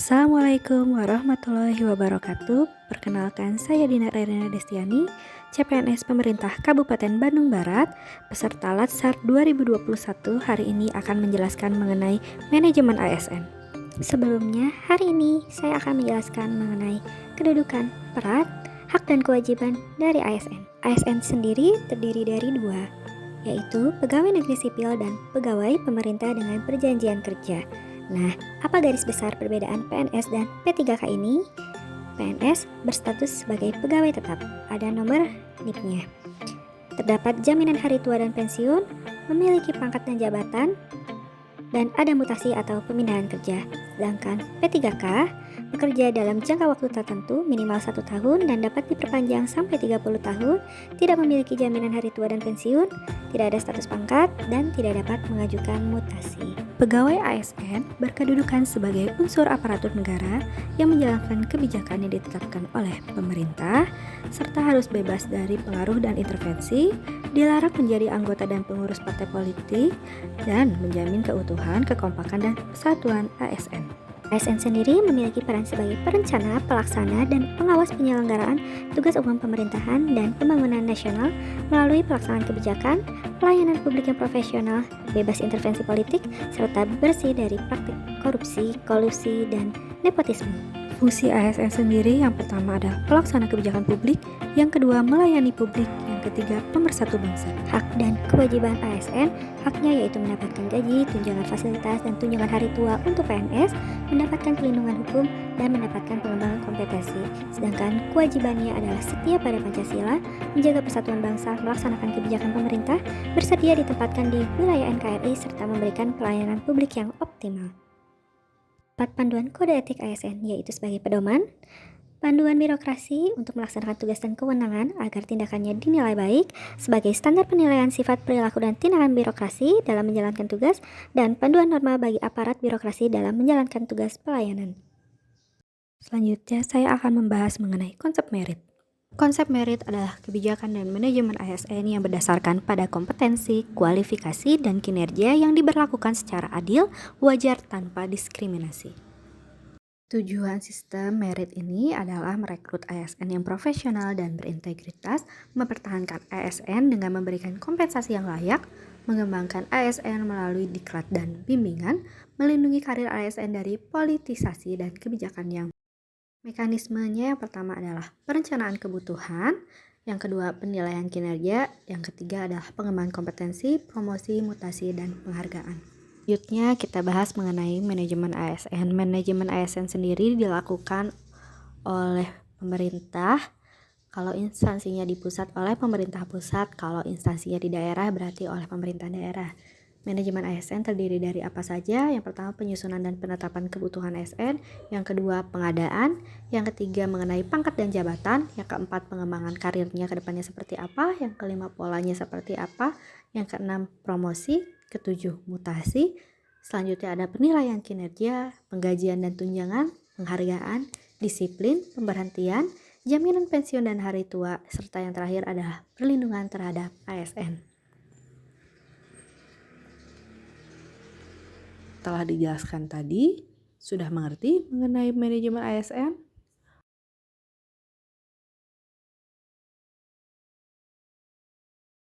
Assalamualaikum warahmatullahi wabarakatuh. Perkenalkan, saya Dina Rairina Destiani, CPNS Pemerintah Kabupaten Bandung Barat, peserta Latsar 2021 hari ini akan menjelaskan mengenai manajemen ASN. Sebelumnya, hari ini saya akan menjelaskan mengenai kedudukan, peran, hak dan kewajiban dari ASN. ASN sendiri terdiri dari dua, yaitu pegawai negeri sipil dan pegawai pemerintah dengan perjanjian kerja. Nah, apa garis besar perbedaan PNS dan P3K ini? PNS berstatus sebagai pegawai tetap, ada nomor NIP-nya. Terdapat jaminan hari tua dan pensiun, memiliki pangkat dan jabatan, dan ada mutasi atau pemindahan kerja. Sedangkan P3K bekerja dalam jangka waktu tertentu minimal 1 tahun dan dapat diperpanjang sampai 30 tahun, tidak memiliki jaminan hari tua dan pensiun, tidak ada status pangkat, dan tidak dapat mengajukan mutasi. Pegawai ASN berkedudukan sebagai unsur aparatur negara yang menjalankan kebijakan yang ditetapkan oleh pemerintah, serta harus bebas dari pengaruh dan intervensi, dilarang menjadi anggota dan pengurus partai politik, dan menjamin keutuhan, kekompakan, dan persatuan ASN. ASN sendiri memiliki peran sebagai perencana, pelaksana, dan pengawas penyelenggaraan tugas umum pemerintahan dan pembangunan nasional melalui pelaksanaan kebijakan, pelayanan publik yang profesional, bebas intervensi politik, serta bersih dari praktik korupsi, kolusi, dan nepotisme. Fungsi ASN sendiri yang pertama adalah pelaksana kebijakan publik, yang kedua melayani publik, yang ketiga pemersatu bangsa. Hak dan kewajiban ASN, haknya yaitu mendapatkan gaji, tunjangan fasilitas, dan tunjangan hari tua untuk PNS, mendapatkan perlindungan hukum, dan mendapatkan pengembangan kompetensi. Sedangkan kewajibannya adalah setia pada Pancasila, menjaga persatuan bangsa, melaksanakan kebijakan pemerintah, bersedia ditempatkan di wilayah NKRI, serta memberikan pelayanan publik yang optimal. 4 panduan kode etik ASN, yaitu sebagai pedoman, panduan birokrasi untuk melaksanakan tugas dan kewenangan agar tindakannya dinilai baik, sebagai standar penilaian sifat perilaku dan tindakan birokrasi dalam menjalankan tugas, dan panduan norma bagi aparat birokrasi dalam menjalankan tugas pelayanan. Selanjutnya, saya akan membahas mengenai konsep merit. Konsep merit adalah kebijakan dan manajemen ASN yang berdasarkan pada kompetensi, kualifikasi, dan kinerja yang diberlakukan secara adil, wajar, tanpa diskriminasi. Tujuan sistem merit ini adalah merekrut ASN yang profesional dan berintegritas, mempertahankan ASN dengan memberikan kompensasi yang layak, mengembangkan ASN melalui diklat dan bimbingan, melindungi karir ASN dari politisasi dan kebijakan yang mekanismenya yang pertama adalah perencanaan kebutuhan, yang kedua penilaian kinerja, yang ketiga adalah pengembangan kompetensi, promosi, mutasi, dan penghargaan. Selanjutnya kita bahas mengenai manajemen ASN. Manajemen ASN sendiri dilakukan oleh pemerintah. Kalau instansinya di pusat oleh pemerintah pusat, kalau instansinya di daerah berarti oleh pemerintah daerah. Manajemen ASN terdiri dari apa saja? Yang pertama penyusunan dan penetapan kebutuhan ASN, yang kedua pengadaan, yang ketiga mengenai pangkat dan jabatan, yang keempat pengembangan karirnya ke depannya seperti apa, yang kelima polanya seperti apa, yang keenam promosi, ketujuh mutasi, selanjutnya ada penilaian kinerja, penggajian dan tunjangan, penghargaan, disiplin, pemberhentian, jaminan pensiun dan hari tua, serta yang terakhir adalah perlindungan terhadap ASN. Telah dijelaskan tadi, sudah mengerti mengenai manajemen ASN?